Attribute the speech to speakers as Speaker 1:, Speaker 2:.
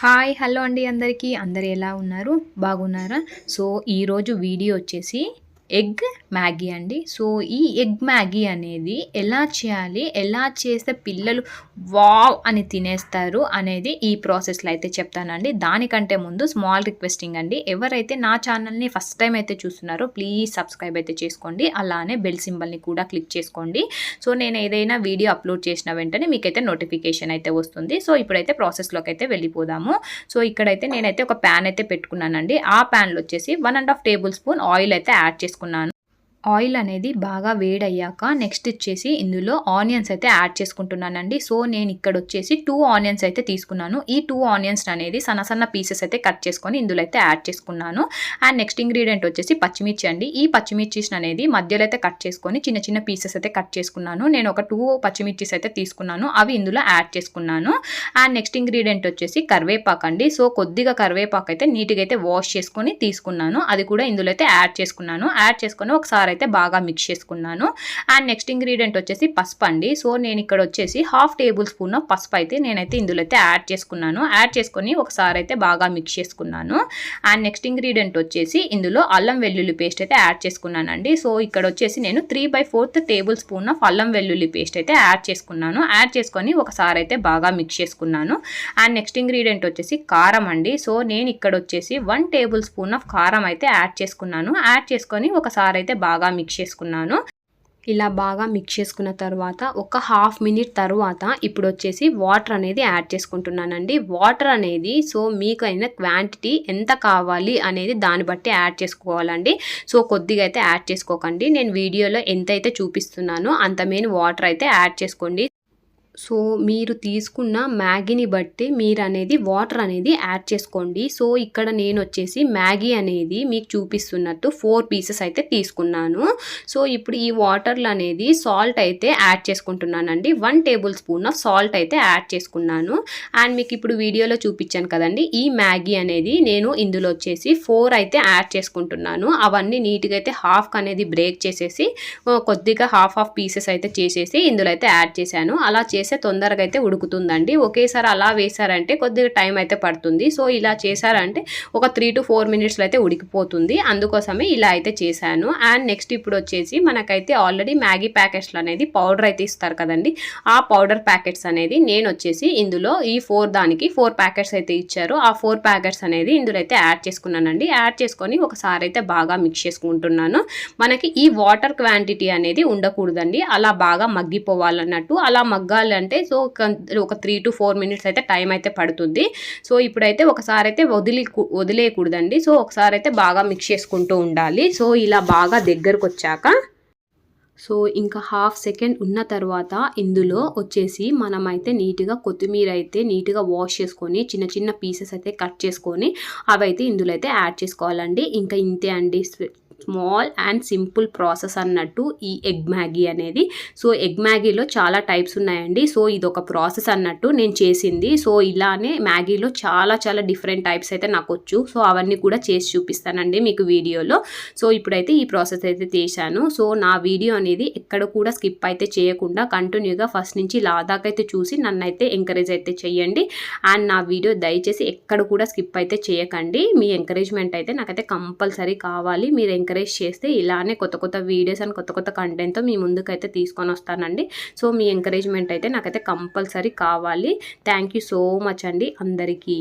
Speaker 1: Hi hello అండి అందరికీ అందరు ఎలా ఉన్నారు బాగున్నారా? సో ఈరోజు వీడియో వచ్చేసి ఎగ్ మ్యాగీ అండి. సో ఈ ఎగ్ మ్యాగీ అనేది ఎలా చేయాలి, ఎలా చేస్తే పిల్లలు వావ్ అని తినేస్తారు అనేది ఈ ప్రాసెస్లో అయితే చెప్తానండి. దానికంటే ముందు స్మాల్ రిక్వెస్టింగ్ అండి, ఎవరైతే నా ఛానల్ని ఫస్ట్ టైం అయితే చూస్తున్నారో ప్లీజ్ సబ్స్క్రైబ్ అయితే చేసుకోండి, అలానే బెల్ సింబల్ని కూడా క్లిక్ చేసుకోండి. సో నేను ఏదైనా వీడియో అప్లోడ్ చేసిన వెంటనే మీకైతే నోటిఫికేషన్ అయితే వస్తుంది. సో ఇప్పుడైతే ప్రాసెస్లోకి అయితే వెళ్ళిపోదాము. సో ఇక్కడైతే నేనైతే ఒక ప్యాన్ అయితే పెట్టుకున్నానండి. ఆ ప్యాన్లో వచ్చేసి 1.5 టేబుల్ స్పూన్ ఆయిల్ అయితే యాడ్ చేసుకున్నాను. ఆయిల్ అనేది బాగా వేడయ్యాక నెక్స్ట్ వచ్చేసి ఇందులో ఆనియన్స్ అయితే యాడ్ చేసుకుంటున్నానండి. సో నేను ఇక్కడ వచ్చేసి 2 ఆనియన్స్ అయితే తీసుకున్నాను. ఈ 2 ఆనియన్స్ అనేది సన్న సన్న పీసెస్ అయితే కట్ చేసుకొని ఇందులో అయితే యాడ్ చేసుకున్నాను. అండ్ నెక్స్ట్ ఇంగ్రీడియంట్ వచ్చేసి పచ్చిమిర్చి అండి. ఈ పచ్చిమిర్చిస్ అనేది మధ్యలో అయితే కట్ చేసుకొని చిన్న చిన్న పీసెస్ అయితే కట్ చేసుకున్నాను. నేను ఒక 2 పచ్చిమిర్చిస్ అయితే తీసుకున్నాను, అవి ఇందులో యాడ్ చేసుకున్నాను. అండ్ నెక్స్ట్ ఇంగ్రీడియంట్ వచ్చేసి కరివేపాకు అండి. సో కొద్దిగా కరివేపాకు అయితే నీట్గా అయితే వాష్ చేసుకొని తీసుకున్నాను, అది కూడా ఇందులో అయితే యాడ్ చేసుకున్నాను. యాడ్ చేసుకొని ఒకసారి అయితే బాగా మిక్స్ చేసుకున్నాను. అండ్ నెక్స్ట్ ఇంగ్రీడియంట్ వచ్చేసి పసుపు అండి. సో నేను ఇక్కడ వచ్చేసి 1/2 టేబుల్ స్పూన్ పసుపు అయితే నేనైతే ఇందులో అయితే యాడ్ చేసుకున్నాను. యాడ్ చేసుకొని ఒకసారి అయితే బాగా మిక్స్ చేసుకున్నాను. అండ్ నెక్స్ట్ ఇంగ్రీడియంట్ వచ్చేసి ఇందులో అల్లం వెల్లుల్లి పేస్ట్ అయితే యాడ్ చేసుకున్నానండి. సో ఇక్కడ వచ్చేసి నేను 3/4 టేబుల్ స్పూన్ అల్లం వెల్లుల్లి పేస్ట్ అయితే యాడ్ చేసుకున్నాను. యాడ్ చేసుకొని ఒకసారి అయితే బాగా మిక్స్ చేసుకున్నాను. అండ్ నెక్స్ట్ ఇంగ్రీడియంట్ వచ్చేసి కారం అండి. సో నేను ఇక్కడ వచ్చేసి 1 టేబుల్ స్పూన్ కారం అయితే యాడ్ చేసుకున్నాను. యాడ్ చేసుకొని ఒకసారి అయితే బాగా మిక్స్ చేసుకున్నాను. ఇలా బాగా మిక్స్ చేసుకున్న తర్వాత ఒక హాఫ్ మినిట్ తర్వాత ఇప్పుడు వచ్చేసి వాటర్ అనేది యాడ్ చేసుకుంటున్నానండి. వాటర్ అనేది సో మీకైనా క్వాంటిటీ ఎంత కావాలి అనేది దాన్ని బట్టి యాడ్ చేసుకోవాలండి. సో కొద్దిగా అయితే యాడ్ చేసుకోకండి, నేను వీడియోలో ఎంతైతే చూపిస్తున్నానో అంత మెయిన్ వాటర్ అయితే యాడ్ చేసుకోండి. సో మీరు తీసుకున్న మ్యాగీని బట్టి మీరు అనేది వాటర్ అనేది యాడ్ చేసుకోండి. సో ఇక్కడ నేను వచ్చేసి మ్యాగీ అనేది మీకు చూపిస్తున్నట్టు 4 పీసెస్ అయితే తీసుకున్నాను. సో ఇప్పుడు ఈ వాటర్లు అనేది సాల్ట్ అయితే యాడ్ చేసుకుంటున్నానండి. 1 టేబుల్ స్పూన్ ఆఫ్ సాల్ట్ అయితే యాడ్ చేసుకున్నాను. అండ్ మీకు ఇప్పుడు వీడియోలో చూపించాను కదండి, ఈ మ్యాగీ అనేది నేను ఇందులో వచ్చేసి 4 అయితే యాడ్ చేసుకుంటున్నాను. అవన్నీ నీట్గా అయితే హాఫ్ అనేది బ్రేక్ చేసేసి కొద్దిగా హాఫ్ పీసెస్ అయితే చేసేసి ఇందులో అయితే యాడ్ చేశాను. అలా చేస్తే తొందరగా అయితే ఉడుకుతుందండి. ఒకేసారి అలా వేసారంటే కొద్దిగా టైం అయితే పడుతుంది. సో ఇలా చేశారంటే ఒక 3 to 4 మినిట్స్లో అయితే ఉడికిపోతుంది, అందుకోసమే ఇలా అయితే చేశాను. అండ్ నెక్స్ట్ ఇప్పుడు వచ్చేసి మనకైతే ఆల్రెడీ మ్యాగీ ప్యాకెట్స్లో అనేది పౌడర్ అయితే ఇస్తారు కదండి, ఆ పౌడర్ ప్యాకెట్స్ అనేది నేను వచ్చేసి ఇందులో ఈ 4 ప్యాకెట్స్ అయితే ఇచ్చారు. ఆ 4 ప్యాకెట్స్ అనేది ఇందులో అయితే యాడ్ చేసుకున్నానండి. యాడ్ చేసుకొని ఒకసారి అయితే బాగా మిక్స్ చేసుకుంటున్నాను. మనకి ఈ వాటర్ క్వాంటిటీ అనేది ఉండకూడదండి, అలా బాగా మగ్గిపోవాలన్నట్టు. అలా మగ్గాలి అంటే సో ఒక 3 to 4 మినిట్స్ అయితే టైం అయితే పడుతుంది. సో ఇప్పుడైతే ఒకసారి అయితే వదిలేయకూడదండి. సో ఒకసారి అయితే బాగా మిక్స్ చేసుకుంటూ ఉండాలి. సో ఇలా బాగా దగ్గరకు వచ్చాక సో ఇంకా హాఫ్ సెకండ్ ఉన్న తర్వాత ఇందులో వచ్చేసి మనమైతే నీట్గా కొత్తిమీర అయితే నీట్గా వాష్ చేసుకొని చిన్న చిన్న పీసెస్ అయితే కట్ చేసుకొని అవైతే ఇందులో అయితే యాడ్ చేసుకోవాలండి. ఇంకా ఇంతే అండి, స్మాల్ అండ్ సింపుల్ ప్రాసెస్ అన్నట్టు ఈ ఎగ్ మ్యాగీ అనేది. సో ఎగ్ మ్యాగీలో చాలా టైప్స్ ఉన్నాయండి. సో ఇది ఒక ప్రాసెస్ అన్నట్టు నేను చేసింది. సో ఇలానే మ్యాగీలో చాలా చాలా డిఫరెంట్ టైప్స్ అయితే నాకు వచ్చు. సో అవన్నీ కూడా చేసి చూపిస్తానండి మీకు వీడియోలో. సో ఇప్పుడైతే ఈ ప్రాసెస్ అయితే చేశాను. సో నా వీడియో అనేది ఎక్కడ కూడా స్కిప్ అయితే చేయకుండా కంటిన్యూగా ఫస్ట్ నుంచి లాదాకా అయితే చూసి నన్నైతే ఎంకరేజ్ అయితే చేయండి. అండ్ నా వీడియో దయచేసి ఎక్కడ కూడా స్కిప్ అయితే చేయకండి. మీ ఎంకరేజ్మెంట్ అయితే నాకైతే కంపల్సరీ కావాలి. మీరు ఎంకరేజ్ చేస్తే ఇలానే కొత్త కొత్త వీడియోస్ అండ్ కొత్త కొత్త కంటెంట్తో మీ ముందుకైతే తీసుకొని వస్తానండి. సో మీ ఎంకరేజ్మెంట్ అయితే నాకైతే కంపల్సరీ కావాలి. థ్యాంక్ యూ సో మచ్ అండి అందరికీ.